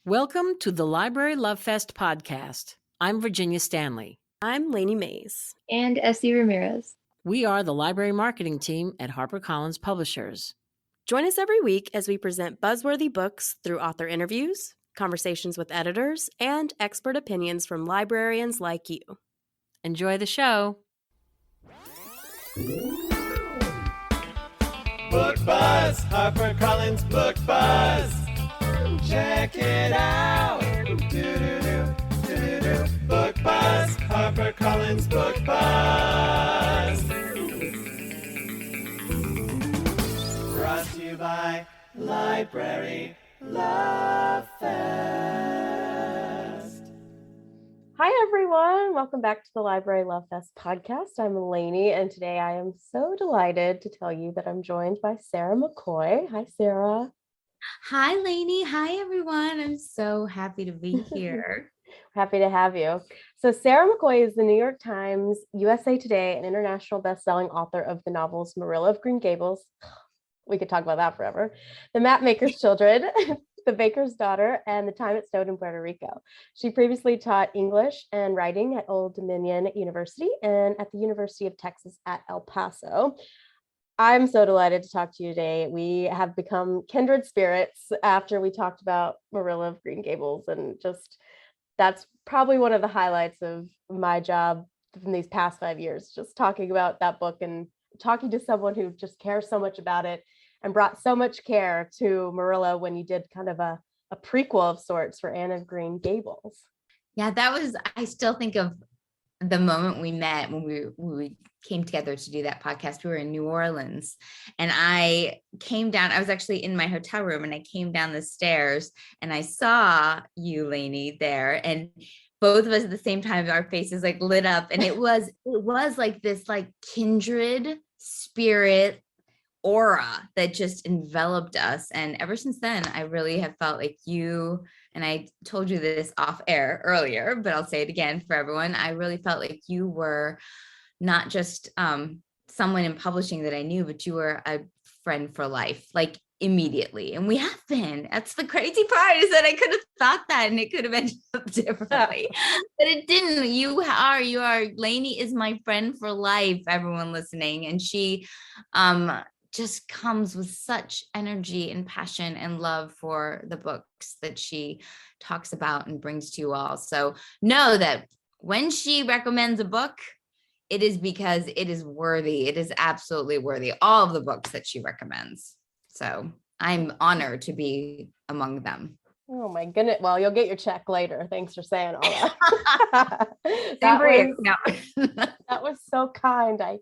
Welcome to the Library Love Fest podcast. I'm Virginia Stanley. I'm Lainey Mays. And Essie Ramirez. We are the library marketing team at HarperCollins Publishers. Join us every week as we present buzzworthy books through author interviews, conversations with editors, and expert opinions from librarians like you. Enjoy the show. Book Buzz, HarperCollins Book Buzz. Check it out. Do-do-do, Book Buzz, HarperCollins Book Buzz. Brought to you by Library Love Fest. Hi, everyone. Welcome back to the Library Love Fest podcast. I'm Lainey, and today I am so delighted to tell you that I'm joined by Sarah McCoy. Hi, Sarah. Hi, Lainey. Hi, everyone. I'm so happy to be here. Happy to have you. So Sarah McCoy is the New York Times, USA Today, and international best-selling author of the novels Marilla of Green Gables. We could talk about that forever. The Mapmaker's Children, The Baker's Daughter, and The Time It Snowed in Puerto Rico. She previously taught English and writing at Old Dominion University and at the University of Texas at El Paso. I'm so delighted to talk to you today. We have become kindred spirits after we talked about Marilla of Green Gables, and just that's probably one of the highlights of my job in these past 5 years, just talking about that book and talking to someone who just cares so much about it and brought so much care to Marilla when you did kind of a prequel of sorts for Anne of Green Gables. Yeah, I still think of the moment we met when we came together to do that podcast. We were in New Orleans, and I came down. I was actually in my hotel room, and I came down the stairs, and I saw you, Lainey, there, and both of us at the same time, our faces like lit up, and it was like this like kindred spirit aura that just enveloped us. And ever since then, I really have felt like you, and I told you this off air earlier, but I'll say it again for everyone. I really felt like you were not just someone in publishing that I knew, but you were a friend for life, like immediately. And we have been. That's the crazy part, is that I could have thought that and it could have ended up differently, but it didn't. You are, Lainey is my friend for life, everyone listening. And she just comes with such energy and passion and love for the books that she talks about and brings to you all. So know that when she recommends a book, it is because it is worthy. It is absolutely worthy. All of the books that she recommends. So I'm honored to be among them. Oh my goodness. Well, you'll get your check later. Thanks for saying all that. That was so kind. I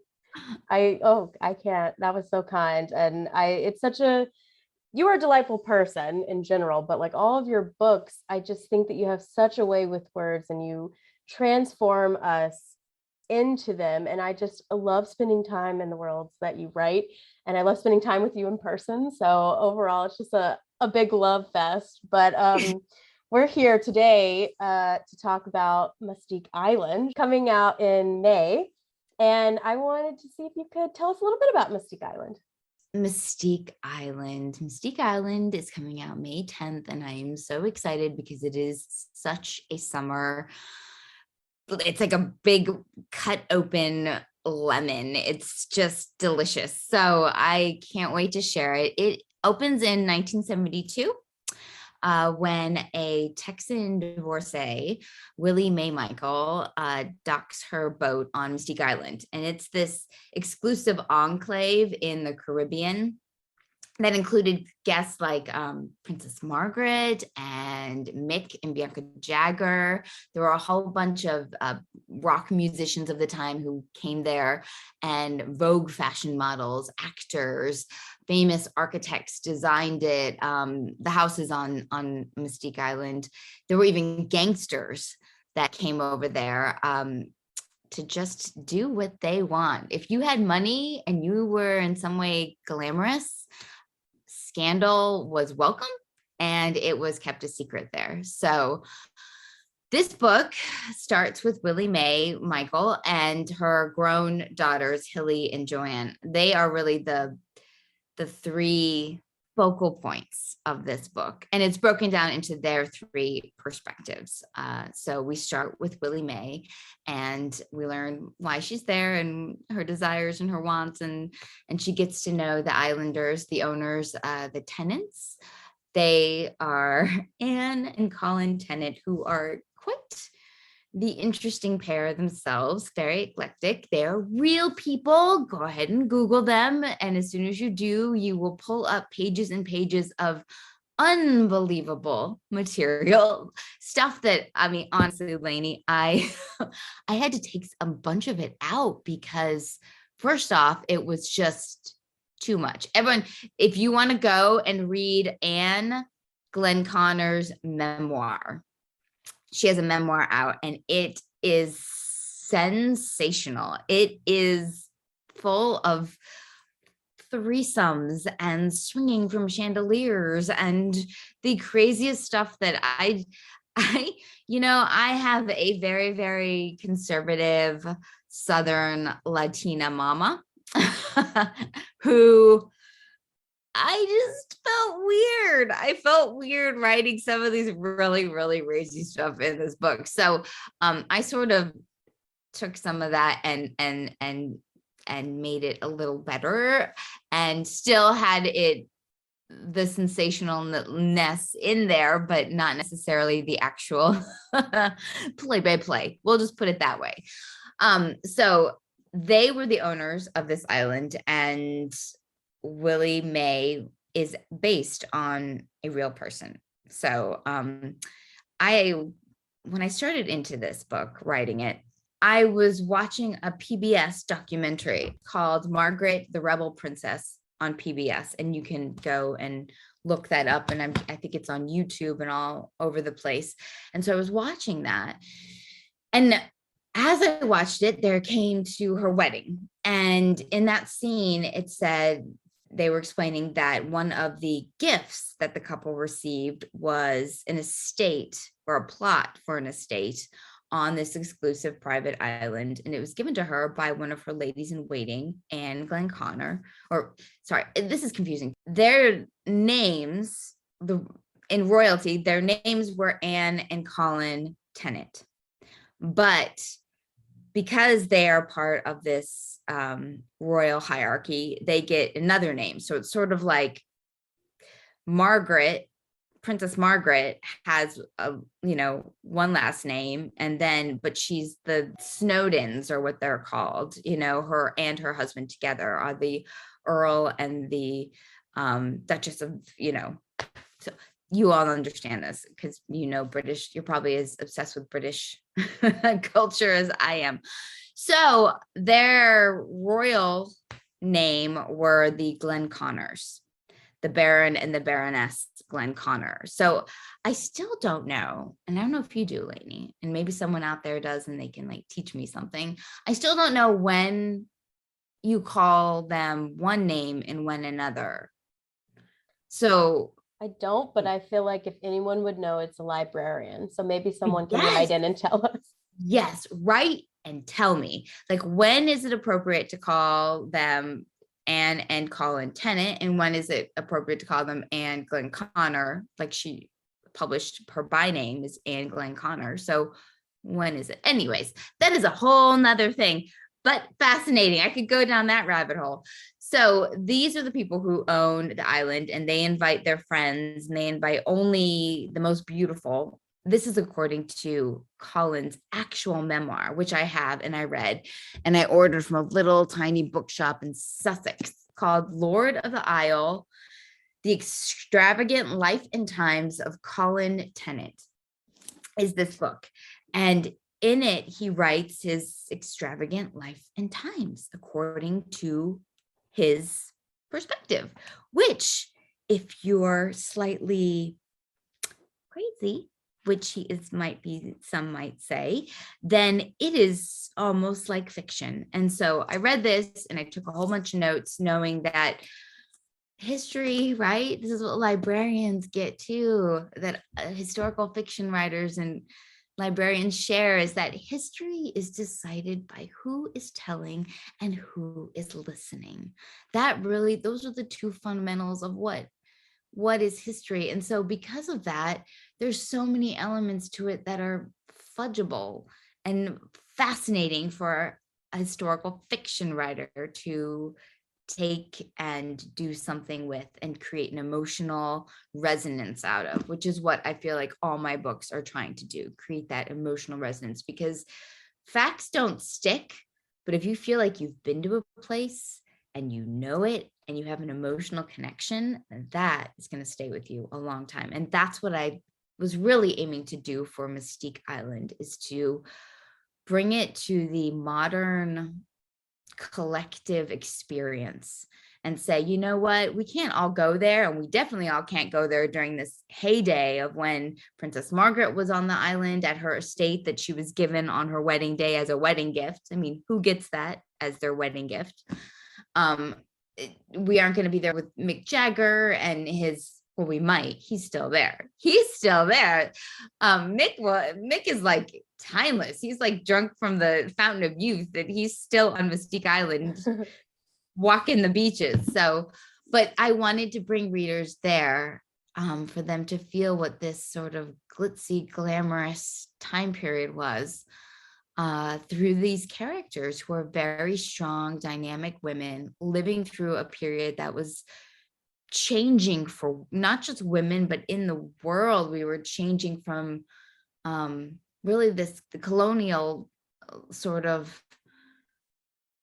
can't. That was so kind. And you are a delightful person in general, but like all of your books, I just think that you have such a way with words and you transform us into them. And I just love spending time in the worlds that you write. And I love spending time with you in person. So overall, it's just a big love fest. But we're here today to talk about Mystique Island, coming out in May. And I wanted to see if you could tell us a little bit about Mystique Island. Mystique Island. Mystique Island is coming out May 10th, and I am so excited because it is such a summer. It's like a big cut open lemon. It's just delicious. So I can't wait to share it. It opens in 1972. When a Texan divorcee, Willie Mae Michael, docks her boat on Mystique Island. And it's this exclusive enclave in the Caribbean that included guests like Princess Margaret and Mick and Bianca Jagger. There were a whole bunch of rock musicians of the time who came there, and Vogue fashion models, actors, famous architects designed it. The houses on Mystique Island. There were even gangsters that came over there to just do what they want. If you had money and you were in some way glamorous, scandal was welcome, and it was kept a secret there. So this book starts with Willie Mae Michael and her grown daughters, Hilly and Joanne. They are really the three focal points of this book, and it's broken down into their three perspectives. So we start with Willie Mae, and we learn why she's there and her desires and her wants, and she gets to know the islanders, the owners, the Tennants. They are Anne and Colin Tennant, who are quite the interesting pair themselves, very eclectic. They're real people. Go ahead and Google them. And as soon as you do, you will pull up pages and pages of unbelievable material, stuff that, I mean, honestly, Lainey, I had to take a bunch of it out because first off, it was just too much. Everyone, if you want to go and read Anne Glenconner's memoir, she has a memoir out and it is sensational. It is full of threesomes and swinging from chandeliers and the craziest stuff that I have a very, very conservative Southern Latina mama who I just felt weird. I felt weird writing some of these really, really crazy stuff in this book. So I sort of took some of that and made it a little better, and still had it the sensationalness in there, but not necessarily the actual play by play. We'll just put it that way. So they were the owners of this island, and Willie Mae is based on a real person. So when I started into this book, writing it, I was watching a PBS documentary called Margaret, the Rebel Princess on PBS. And you can go and look that up. And I think it's on YouTube and all over the place. And so I was watching that. And as I watched it, there came to her wedding. And in that scene, it said, they were explaining that one of the gifts that the couple received was an estate, or a plot for an estate on this exclusive private island. And it was given to her by one of her ladies in waiting, Anne Glenconner, or sorry, this is confusing. Their names, in royalty, their names were Anne and Colin Tennant. But because they are part of this royal hierarchy, they get another name. So it's sort of like Margaret, Princess Margaret has one last name, but she's the Snowdens, or what they're called, her and her husband together are the Earl and the Duchess of, so you all understand this because British, you're probably as obsessed with British culture as I am. So their royal name were the Glenconners, the Baron and the Baroness Glenconner. So I still don't know, and I don't know if you do, Lainey, and maybe someone out there does, and they can teach me something. I still don't know when you call them one name and when another. So I don't, but I feel like if anyone would know, it's a librarian. So maybe someone can write in and tell us. Yes, write and tell me. When is it appropriate to call them Anne and Colin Tennant, and when is it appropriate to call them Anne Glenconner? She published her by name is Anne Glenconner. So when is it? Anyways, that is a whole nother thing, but fascinating. I could go down that rabbit hole. So these are the people who own the island, and they invite their friends, and they invite only the most beautiful. This is according to Colin's actual memoir, which I have and I read, and I ordered from a little tiny bookshop in Sussex called Lord of the Isle, The Extravagant Life and Times of Colin Tennant is this book. And in it, he writes his extravagant life and times according to his perspective, which, if you're slightly crazy, which he is, some might say, then it is almost like fiction. And so I read this and I took a whole bunch of notes, knowing that history, right? This is what librarians get too, that historical fiction writers and librarians share, is that history is decided by who is telling and who is listening. Those are the two fundamentals of what what is history? And so because of that, there's so many elements to it that are fudgeable and fascinating for a historical fiction writer to take and do something with and create an emotional resonance out of, which is what I feel like all my books are trying to do, create that emotional resonance, because facts don't stick. But if you feel like you've been to a place and you know it and you have an emotional connection, that is going to stay with you a long time. And that's what I was really aiming to do for Mystique Island, is to bring it to the modern collective experience and say, you know what, we can't all go there, and we definitely all can't go there during this heyday of when Princess Margaret was on the island at her estate that she was given on her wedding day as a wedding gift. I mean, who gets that as their wedding gift? We aren't going to be there with Mick Jagger and his, well, we might, he's still there. Mick is like timeless. He's like drunk from the fountain of youth, that he's still on Mystique Island walking the beaches. So, but I wanted to bring readers there for them to feel what this sort of glitzy, glamorous time period was through these characters who are very strong, dynamic women living through a period that was changing for not just women, but in the world. We were changing from really the colonial sort of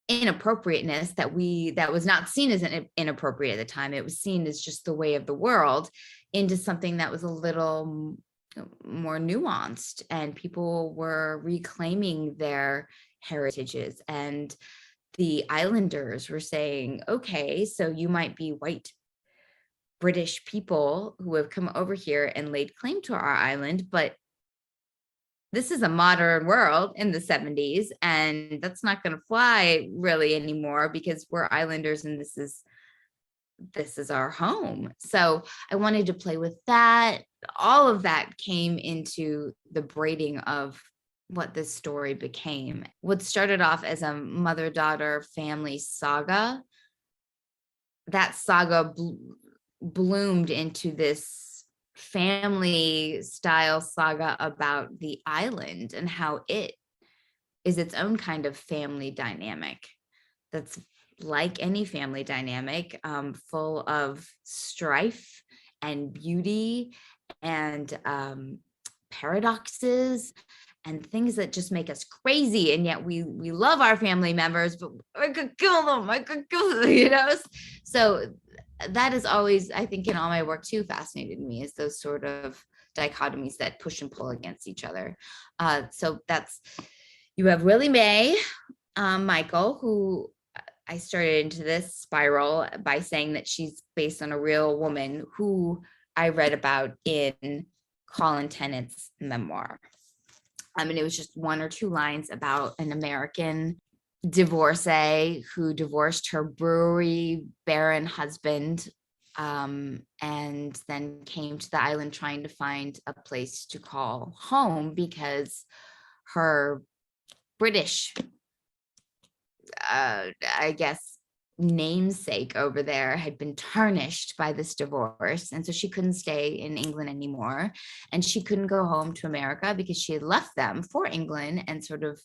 inappropriateness that was not seen as inappropriate at the time. It was seen as just the way of the world, into something that was a little more nuanced, and people were reclaiming their heritages. And the islanders were saying, okay, so you might be white British people who have come over here and laid claim to our island, but this is a modern world in the 70s, and that's not going to fly really anymore, because we're islanders and this is our home. So I wanted to play with that. All of that came into the braiding of what this story became. What started off as a mother-daughter family saga, that saga bloomed into this family style saga about the island and how it is its own kind of family dynamic that's like any family dynamic, full of strife and beauty and paradoxes and things that just make us crazy. And yet we love our family members, but I could kill them. So that is always, I think, in all my work too, fascinated me, is those sort of dichotomies that push and pull against each other. So you have Willie Mae, Michael, who I started into this spiral by saying that she's based on a real woman who I read about in Colin Tennant's memoir. It was just 1 or 2 lines about an American divorcee who divorced her brewery baron husband, and then came to the island trying to find a place to call home, because her British, I guess, namesake over there had been tarnished by this divorce, and so she couldn't stay in England anymore, and she couldn't go home to America because she had left them for England and sort of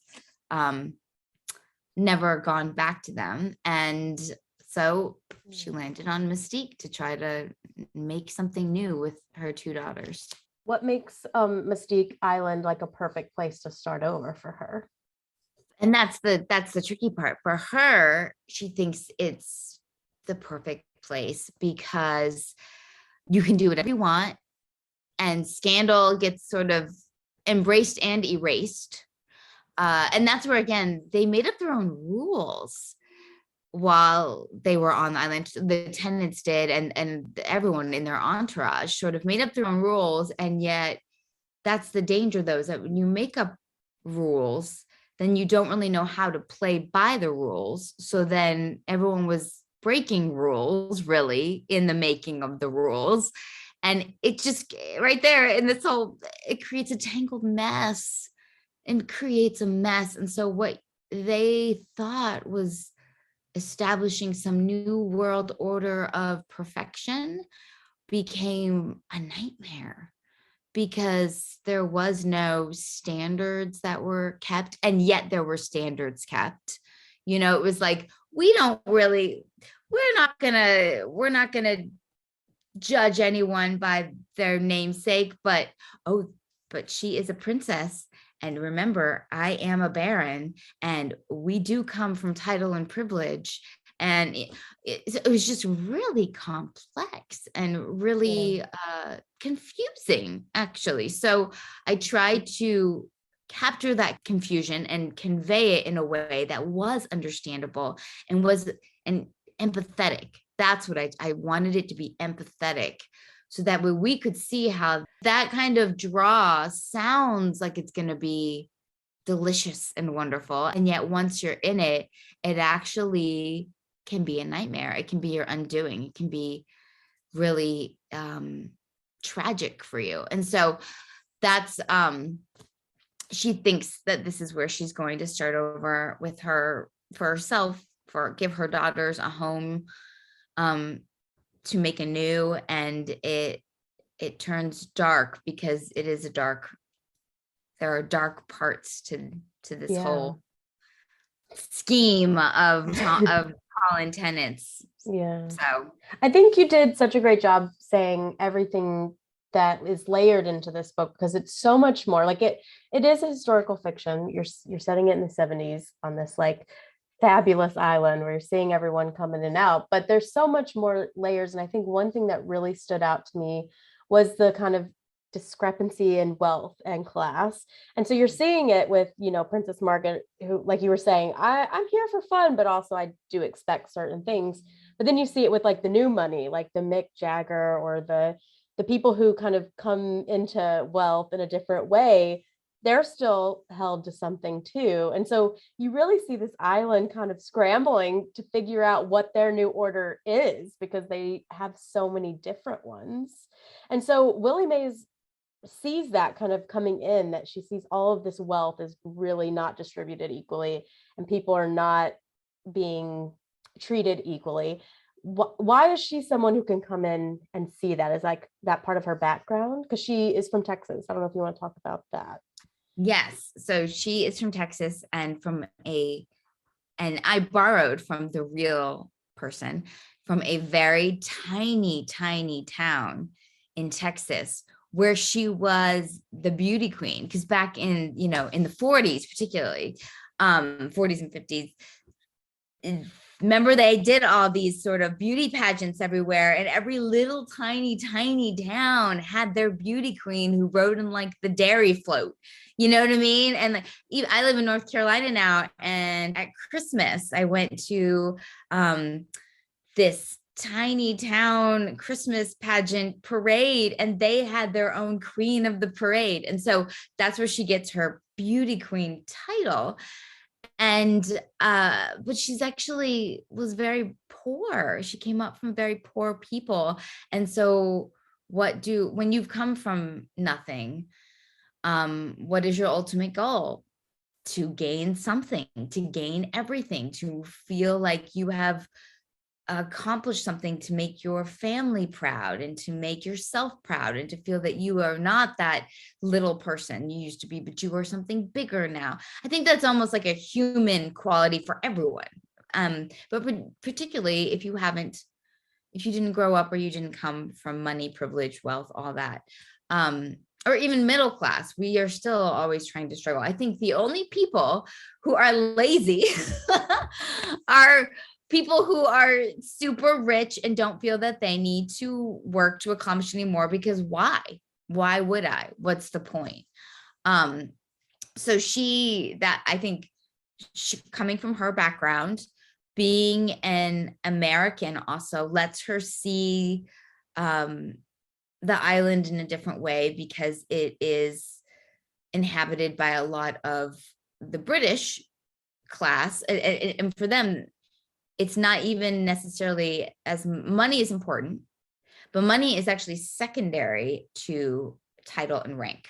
never gone back to them. And so she landed on Mystique to try to make something new with her 2 daughters. What makes Mystique Island like a perfect place to start over for her? And that's the tricky part for her. She thinks it's the perfect place because you can do whatever you want, and scandal gets sort of embraced and erased. And that's where, again, they made up their own rules while they were on the island. The Tennants did, and everyone in their entourage sort of made up their own rules. And yet that's the danger, though, is that when you make up rules, then you don't really know how to play by the rules. So then everyone was breaking rules, really, in the making of the rules. And it just, right there in this whole, it creates a tangled mess and creates a mess. And so what they thought was establishing some new world order of perfection became a nightmare because there was no standards that were kept, and yet there were standards kept. You know, it was like, we're not gonna judge anyone by their namesake, but she is a princess. And remember, I am a baron, and we do come from title and privilege. And it was just really complex and really confusing, actually. So I tried to capture that confusion and convey it in a way that was understandable and empathetic. That's what I wanted it to be, empathetic, so that way we could see how that kind of draw sounds like it's going to be delicious and wonderful. And yet once you're in it, it actually can be a nightmare. It can be your undoing. It can be really tragic for you. And so that's, she thinks that this is where she's going to start over with her, for herself, give her daughters a home, to make anew. And it turns dark because it is there are dark parts to this whole scheme of Colin Tennant's. Yeah. So I think you did such a great job saying everything that is layered into this book, because it's so much more. Like it is a historical fiction. You're setting it in the 70s on this like fabulous island where you're seeing everyone come in and out, but there's so much more layers. And I think one thing that really stood out to me was the kind of discrepancy in wealth and class. And so you're seeing it with, you know, Princess Margaret, who, like you were saying, I'm here for fun, but also I do expect certain things. But then you see it with like the new money, like the Mick Jagger or the people who kind of come into wealth in a different way. They're still held to something too. And so you really see this island kind of scrambling to figure out what their new order is, because they have so many different ones. And so Willie Mays sees that kind of coming in, that she sees all of this wealth is really not distributed equally and people are not being treated equally. Why is she someone who can come in and see that? Is like that part of her background? Because she is from Texas. I don't know if you want to talk about that. Yes. So she is from Texas, and and I borrowed from the real person from a very tiny, tiny town in Texas where she was the beauty queen. Because back in, you know, in the 40s, particularly 40s and 50s, remember they did all these sort of beauty pageants everywhere, and every little tiny town had their beauty queen who rode in like the dairy float. You know what I mean? And like, I live in North Carolina now, and at Christmas I went to this tiny town Christmas pageant parade, and they had their own queen of the parade. And so that's where she gets her beauty queen title. And but she's actually was very poor. She came up from very poor people. And so when you've come from nothing, what is your ultimate goal? To gain something, to gain everything, to feel like you have accomplished something, to make your family proud and to make yourself proud, and to feel that you are not that little person you used to be, but you are something bigger now. I think that's almost like a human quality for everyone. But particularly if you didn't grow up, or you didn't come from money, privilege, wealth, all that, or even middle class, we are still always trying to struggle. I think the only people who are lazy are people who are super rich and don't feel that they need to work to accomplish anymore, because why would I? What's the point? So I think coming from her background, being an American also lets her see the island in a different way, because it is inhabited by a lot of the British class. And for them, it's not even necessarily as money is important, but money is actually secondary to title and rank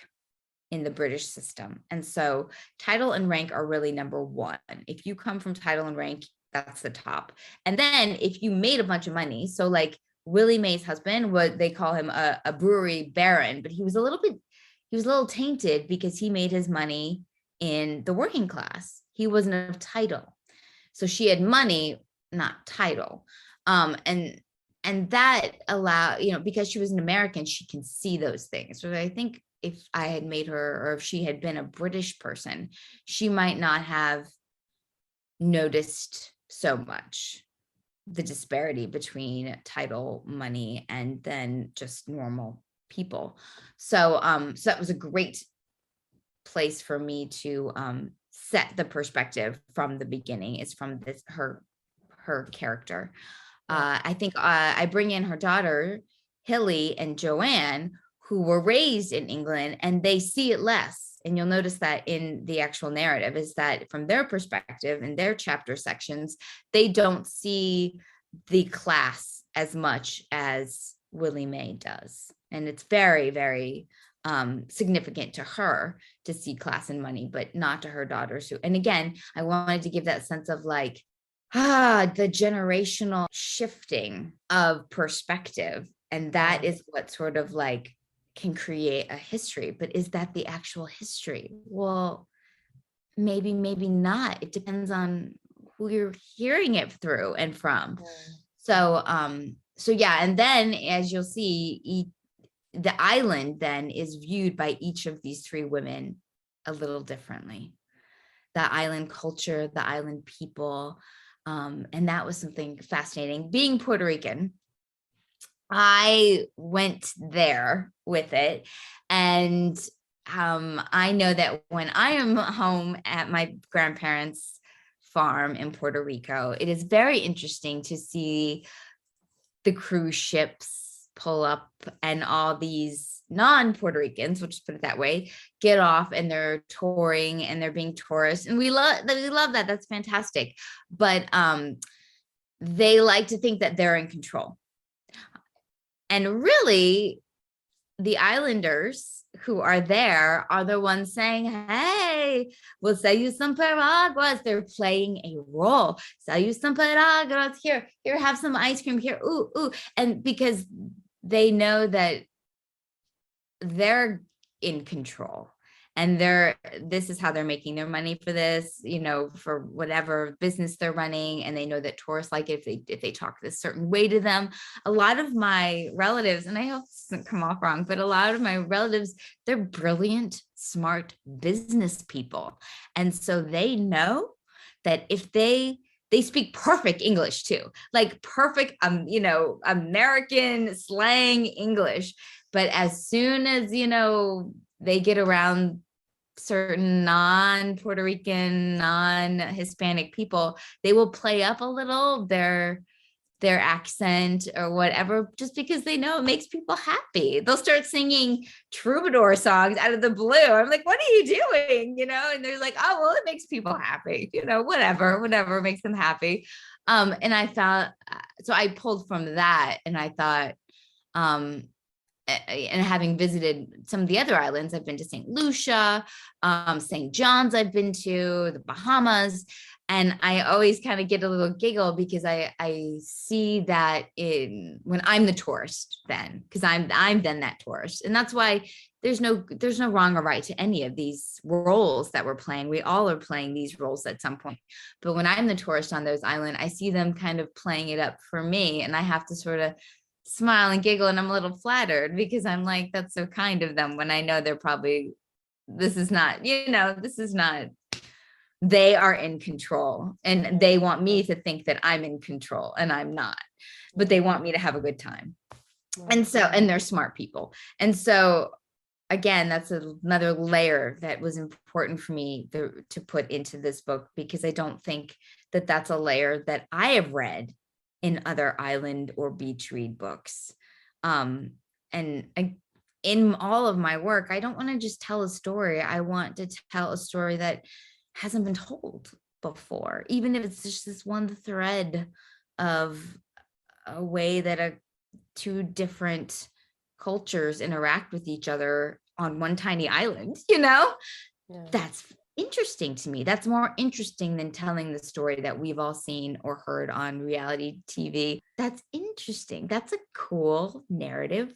in the British system. And so title and rank are really number one. If you come from title and rank, that's the top. And then if you made a bunch of money, so like Willie Mae's husband, what they call him a brewery baron, but he was a little tainted because he made his money in the working class. He wasn't of title. So she had money, not title. And that allowed, because she was an American, she can see those things. So I think if I had made her, or if she had been a British person, she might not have noticed so much the disparity between title, money, and then just normal people. So that was a great place for me to set the perspective from the beginning, is from her character. I think I bring in her daughter, Hilly and Joanne, who were raised in England, and they see it less. And you'll notice that in the actual narrative, is that from their perspective, in their chapter sections, they don't see the class as much as Willie Mae does. And it's very, very significant to her to see class and money, but not to her daughters. And again, I wanted to give that sense of like, the generational shifting of perspective. And that is what sort of like can create a history. But is that the actual history? Well, maybe not. It depends on who you're hearing it through and from. So yeah. And then as you'll see, the island then is viewed by each of these three women a little differently. The island culture, the island people. And that was something fascinating. Being Puerto Rican, I went there with it. And I know that when I am home at my grandparents' farm in Puerto Rico, it is very interesting to see the cruise ships pull up and all these non-Puerto Ricans, we'll just put it that way, get off and they're touring and they're being tourists. And we love that. That's fantastic. But they like to think that they're in control. And really, the islanders who are there are the ones saying, hey, we'll sell you some piraguas. They're playing a role. Sell you some piraguas. Here, have some ice cream here. Ooh. And because they know that they're in control, and this is how they're making their money for this, for whatever business they're running. And they know that tourists like it if they talk this certain way to them. A lot of my relatives, and I hope this doesn't come off wrong, but a lot of my relatives, they're brilliant, smart business people. And so they know that if they speak perfect English too, like perfect, American slang English. But as soon as, they get around certain non-Puerto Rican, non-Hispanic people, they will play up a little their accent or whatever, just because they know it makes people happy. They'll start singing troubadour songs out of the blue. I'm like, what are you doing? And they're like, oh, well, it makes people happy, whatever makes them happy. And I thought, so I pulled from that, and I thought, and having visited some of the other islands, I've been to St. Lucia, St. John's I've been to, the Bahamas. And I always kind of get a little giggle because I see that when I'm the tourist then, because I'm then that tourist. And that's why there's no wrong or right to any of these roles that we're playing. We all are playing these roles at some point. But when I'm the tourist on those islands, I see them kind of playing it up for me. And I have to sort of smile and giggle, and I'm a little flattered because I'm like, that's so kind of them, when I know they're probably, this is not, they are in control, and they want me to think that I'm in control, and I'm not, but they want me to have a good time. And they're smart people. And so again, that's another layer that was important for me to put into this book, because I don't think that that's a layer that I have read in other island or beach read books. And in all of my work, I don't want to just tell a story. I want to tell a story that hasn't been told before, even if it's just this one thread of a way that two different cultures interact with each other on one tiny island, Yeah. interesting to me. That's more interesting than telling the story that we've all seen or heard on reality TV. That's interesting. That's a cool narrative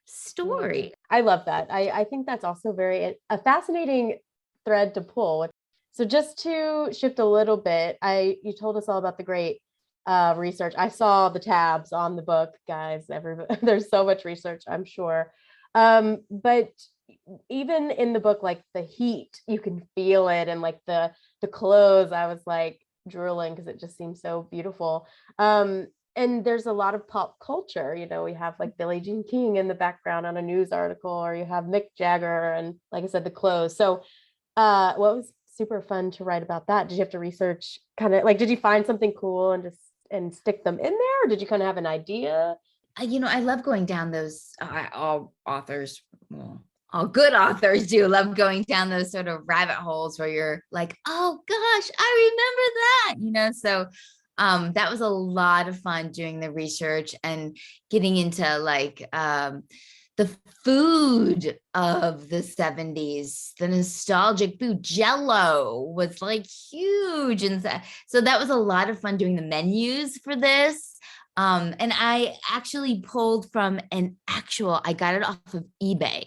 story. I love that. I think that's also a fascinating thread to pull. So just to shift a little bit, you told us all about the great research. I saw the tabs on the book, guys. There's so much research, I'm sure. But even in the book, like the heat, you can feel it, and like the clothes, I was like drooling because it just seems so beautiful. And there's a lot of pop culture. We have like Billie Jean King in the background on a news article, or you have Mick Jagger, and like I said, the clothes. So what was super fun to write about that? Did you have to research did you find something cool and stick them in there, or did you kind of have an idea? I love going down those, all authors, all good authors do love going down those sort of rabbit holes where you're like, oh gosh, I remember that, so that was a lot of fun doing the research and getting into like the food of the 70s, the nostalgic food. Jello was like huge. And so that was a lot of fun doing the menus for this. And I actually pulled from I got it off of eBay.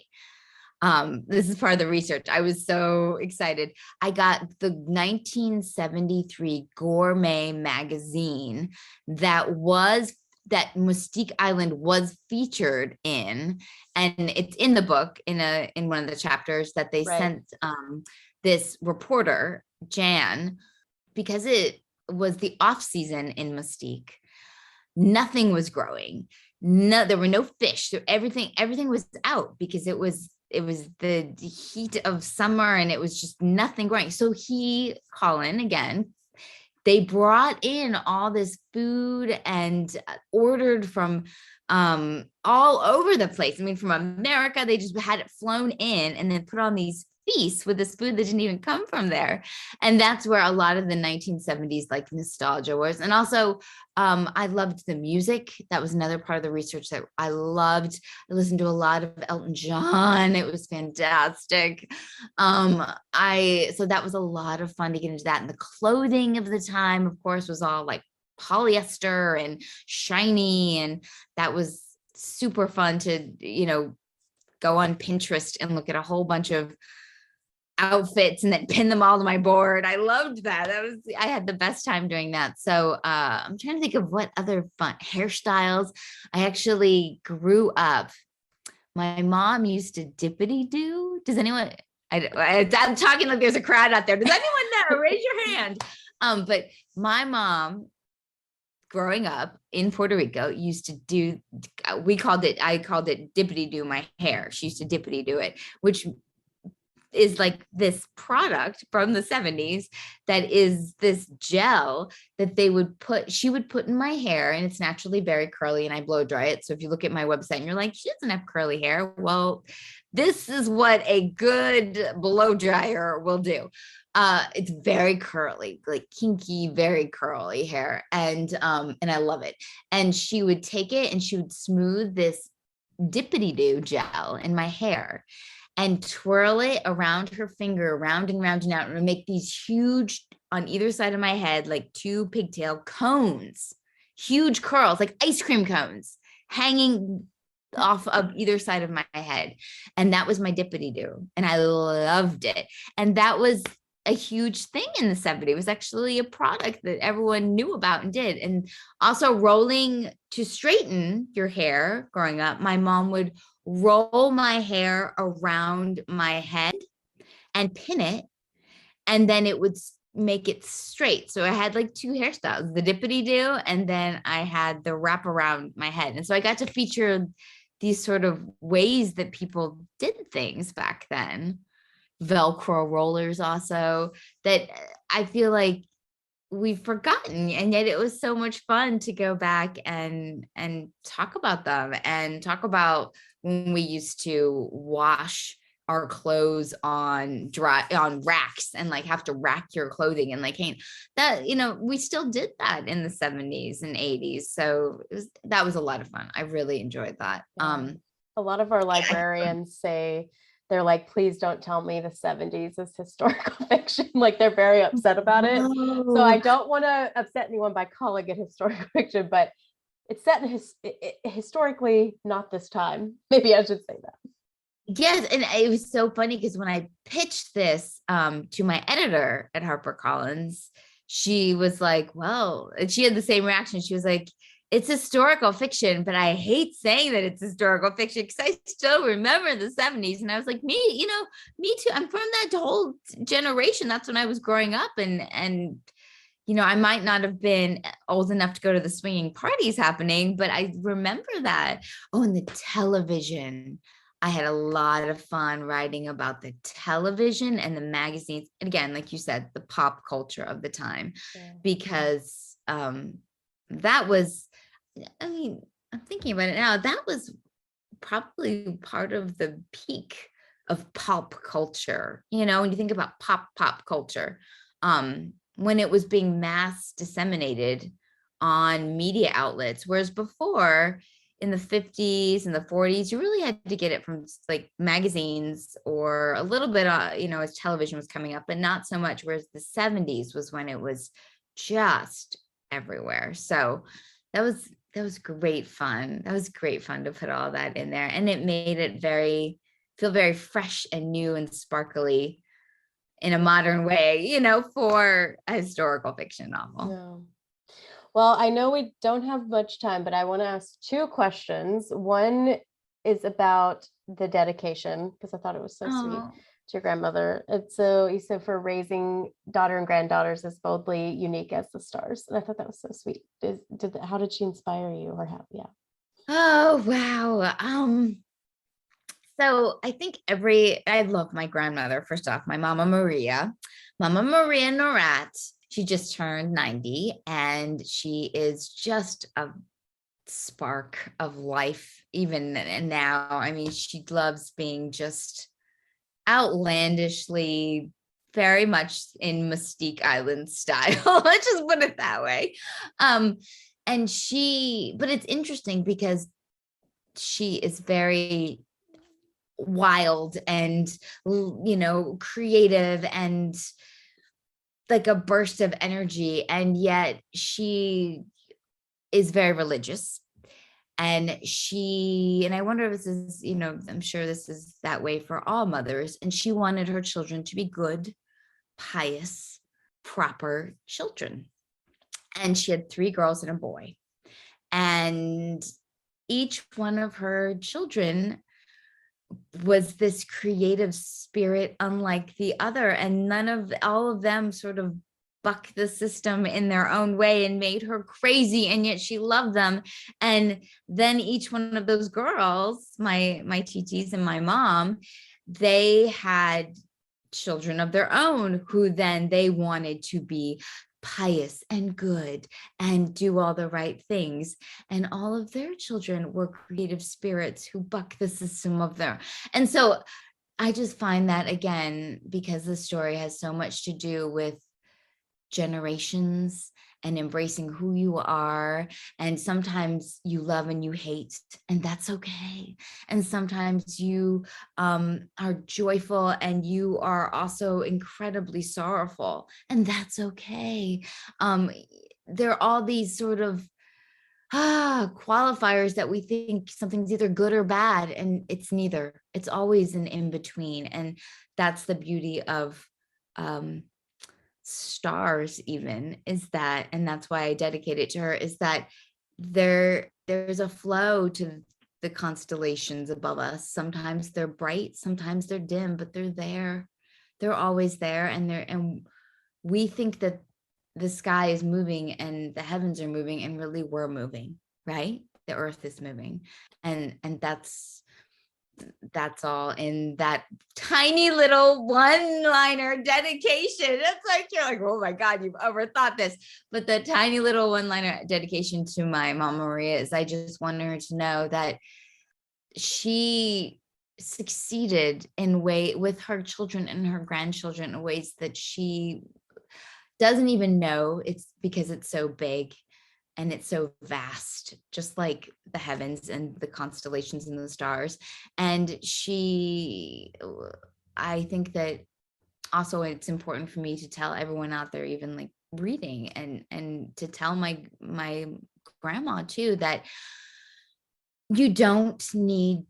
This is part of the research. I was so excited. I got the 1973 Gourmet magazine that Mystique Island was featured in, and it's in the book in one of the chapters that they sent this reporter, Jan, because it was the off season in Mystique. Nothing was growing. There were no fish. So everything was out because it was the heat of summer and it was just nothing growing. So Colin, again, they brought in all this food and ordered from all over the place. I mean, from America, they just had it flown in and then put on these feasts with this food that didn't even come from there. And that's where a lot of the 1970s like nostalgia was. And also I loved the music. That was another part of the research that I loved. I listened to a lot of Elton John. It was fantastic. So that was a lot of fun to get into that. And the clothing of the time, of course, was all like polyester and shiny. And that was super fun to, go on Pinterest and look at a whole bunch of outfits and then pin them all to my board. I loved that. I had the best time doing that. So I'm trying to think of what other fun hairstyles. I actually grew up. My mom used to dippity do. Does anyone? I'm talking like there's a crowd out there. Does anyone know? Raise your hand. But my mom, growing up in Puerto Rico, used to do. I called it dippity do my hair. She used to dippity do it, which is like this product from the 70s that is this gel that she would put in my hair, and it's naturally very curly and I blow dry it. So if you look at my website and you're like, she doesn't have curly hair. Well, this is what a good blow dryer will do. It's very curly, like kinky, very curly hair. And I love it. And she would take it and she would smooth this dippity do gel in my hair and twirl it around her finger, round and round and out, and make these huge, on either side of my head, like 2 pigtail cones, huge curls, like ice cream cones, hanging off of either side of my head. And that was my dippity do. And I loved it. And that was a huge thing in the 70s. It was actually a product that everyone knew about and did. And also rolling to straighten your hair growing up, my mom would roll my hair around my head and pin it, and then it would make it straight. So I had like 2 hairstyles, the dippity do, and then I had the wrap around my head. And so I got to feature these sort of ways that people did things back then. Velcro rollers also, that I feel like we've forgotten, and yet it was so much fun to go back and talk about them, and talk about when we used to wash our clothes on racks and like have to rack your clothing and like hang that, we still did that in the 70s and 80s. So that was a lot of fun. I really enjoyed that. A lot of our librarians say they're like, please don't tell me the 70s is historical fiction. Like they're very upset about it. So I don't want to upset anyone by calling it historical fiction, but it's set in historically not this time. Maybe I should say that. Yes, and it was so funny because when I pitched this to my editor at HarperCollins, she was like, well, and she had the same reaction. She was like, it's historical fiction, but I hate saying that it's historical fiction because I still remember the 70s. And I was like, me too. I'm from that whole generation. That's when I was growing up. And I might not have been old enough to go to the swinging parties happening, but I remember that. Oh, and the television. I had a lot of fun writing about the television and the magazines. And again, like you said, the pop culture of the time, because that was, I'm thinking about it now, that was probably part of the peak of pop culture. When you think about pop culture, when it was being mass disseminated on media outlets, whereas before, in the 50s and the 40s, you really had to get it from like magazines or a little bit, as television was coming up, but not so much. Whereas the 70s was when it was just everywhere. So that was great fun. That was great fun to put all that in there. And it made it feel very fresh and new and sparkly in a modern way, for a historical fiction novel. Yeah. Well, I know we don't have much time, but I want to ask two questions. One is about the dedication, because I thought it was so sweet to your grandmother. And so you said, for raising daughter and granddaughters as boldly unique as the stars. And I thought that was so sweet. How did she inspire you, or how? Yeah. Oh, wow. So I think I love my grandmother. First off, my Mama Maria Norat. She just turned 90, and she is just a spark of life even now. I mean, she loves being just outlandishly, very much in Mystique Island style. Let's just put it that way. But it's interesting because she is very wild and, creative and like a burst of energy, and yet she is very religious. And I wonder if this is, I'm sure this is that way for all mothers. And she wanted her children to be good, pious, proper children. And she had 3 girls and a boy. And each one of her children was this creative spirit unlike the other, and all of them sort of bucked the system in their own way and made her crazy, and yet she loved them. And then each one of those girls, my TTs and my mom, they had children of their own who then they wanted to be pious and good and do all the right things, and all of their children were creative spirits who buck the system of their. And so I just find that, again, because the story has so much to do with generations and embracing who you are, and sometimes you love and you hate, and that's okay. And sometimes you are joyful and you are also incredibly sorrowful, and that's okay. There are all these sort of qualifiers that we think something's either good or bad, and it's neither. It's always an in between, and that's the beauty of stars, even, is that, and that's why I dedicate it to her, is that there's a flow to the constellations above us. Sometimes they're bright, sometimes they're dim, but they're there. They're always there, and we think that the sky is moving and the heavens are moving, and really we're moving, right? The earth is moving, and that's all in that tiny little one-liner dedication. It's like, you're like, oh my God, you've overthought this. But the tiny little one-liner dedication to my Mama Maria is, I just want her to know that she succeeded with her children and her grandchildren in ways that she doesn't even know. It's because it's so big. and it's so vast, just like the heavens and the constellations and the stars. And I think that also it's important for me to tell everyone out there, even like reading, and to tell my grandma too, that you don't need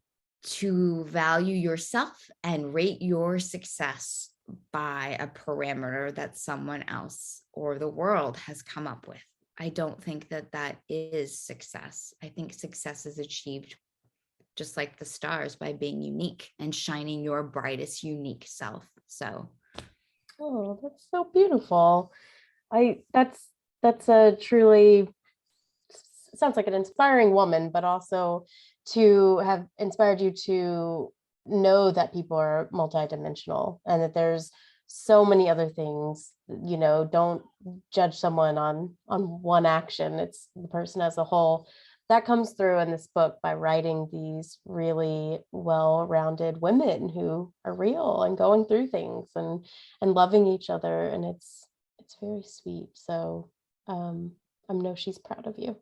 to value yourself and rate your success by a parameter that someone else or the world has come up with. I don't think that is success. I think success is achieved just like the stars, by being unique and shining your brightest, unique self. So, Oh, that's so beautiful. That's a truly, sounds like an inspiring woman, but also to have inspired you to know that people are multidimensional and that there's so many other things. Don't judge someone on one action. It's the person as a whole. That comes through in this book by writing these really well-rounded women who are real and going through things and loving each other, and it's very sweet. So I know she's proud of you.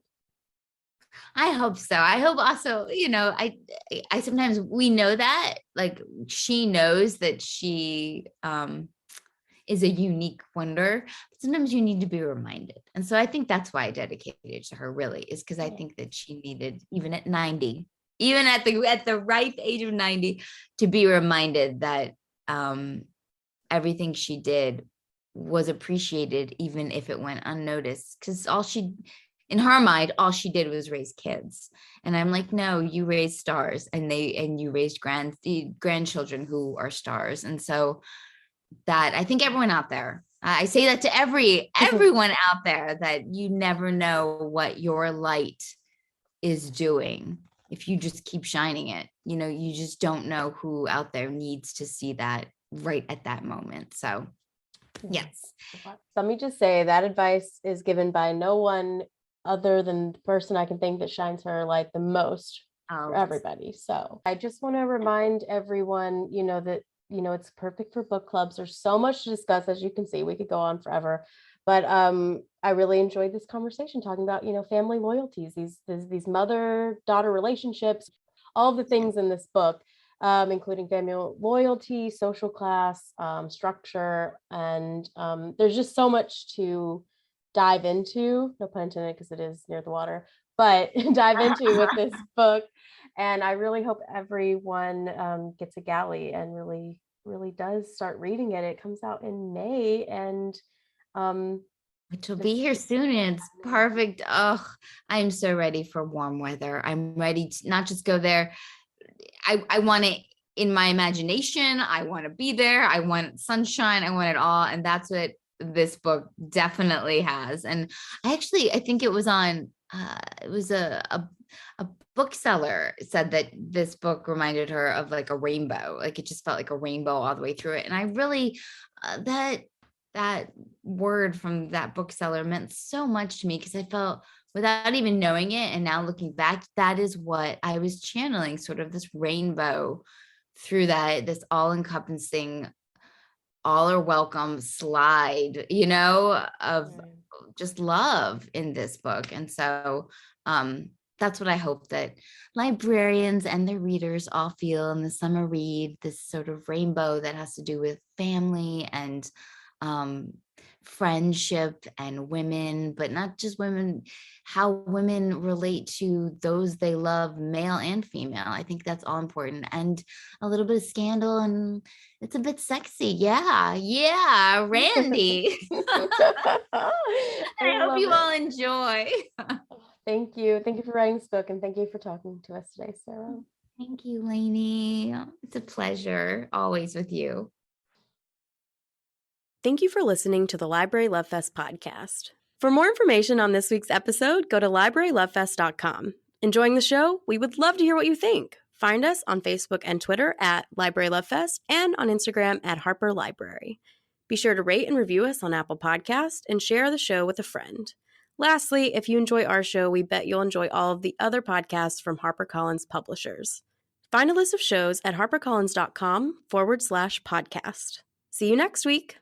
I hope so. I hope also, I sometimes, we know that, like, she knows that she is a unique wonder, but sometimes you need to be reminded. And so I think that's why I dedicated it to her, really, is because I think that she needed, even at 90, even at the ripe age of 90, to be reminded that everything she did was appreciated, even if it went unnoticed. Because in her mind, all she did was raise kids. And I'm like, no, you raised stars, and you raised grandchildren who are stars. And so that, I think everyone out there, I say that to everyone out there, that you never know what your light is doing if you just keep shining it. You just don't know who out there needs to see that right at that moment. So yes. Let me just say that advice is given by no one other than the person I can think that shines her light the most for everybody. So I just want to remind everyone, that it's perfect for book clubs. There's so much to discuss. As you can see, we could go on forever, but I really enjoyed this conversation talking about, family loyalties, these mother-daughter relationships, all of the things in this book, including family loyalty, social class, structure, and there's just so much to dive into, no pun intended, because it is near the water, but dive into with this book. And I really hope everyone gets a galley and really, really does start reading it. It comes out in May, and which will be here soon, and it's perfect. Oh, I'm so ready for warm weather. I'm ready to not just go there. I want it in my imagination. I want to be there. I want sunshine. I want it all. And that's what this book definitely has. And I think it was on, it was a bookseller said that this book reminded her of like a rainbow. Like, it just felt like a rainbow all the way through it. And I really, that word from that bookseller meant so much to me, because I felt, without even knowing it, and now looking back, that is what I was channeling, sort of this rainbow through this all-encompassing, all are welcome slide, of just love in this book. And so that's what I hope that librarians and their readers all feel in the summer read, this sort of rainbow that has to do with family and friendship and women, but not just women, how women relate to those they love, male and female. I think that's all important, and a little bit of scandal, and it's a bit sexy. Yeah, Randy. I hope you all enjoy. Thank you for writing this book, and thank you for talking to us today, Sarah. Thank you, Lainey. It's a pleasure always with you. Thank you for listening to the Library Love Fest podcast. For more information on this week's episode, go to librarylovefest.com. Enjoying the show? We would love to hear what you think. Find us on Facebook and Twitter at Library Love Fest, and on Instagram at Harper Library. Be sure to rate and review us on Apple Podcasts and share the show with a friend. Lastly, if you enjoy our show, we bet you'll enjoy all of the other podcasts from HarperCollins publishers. Find a list of shows at harpercollins.com/podcast. See you next week.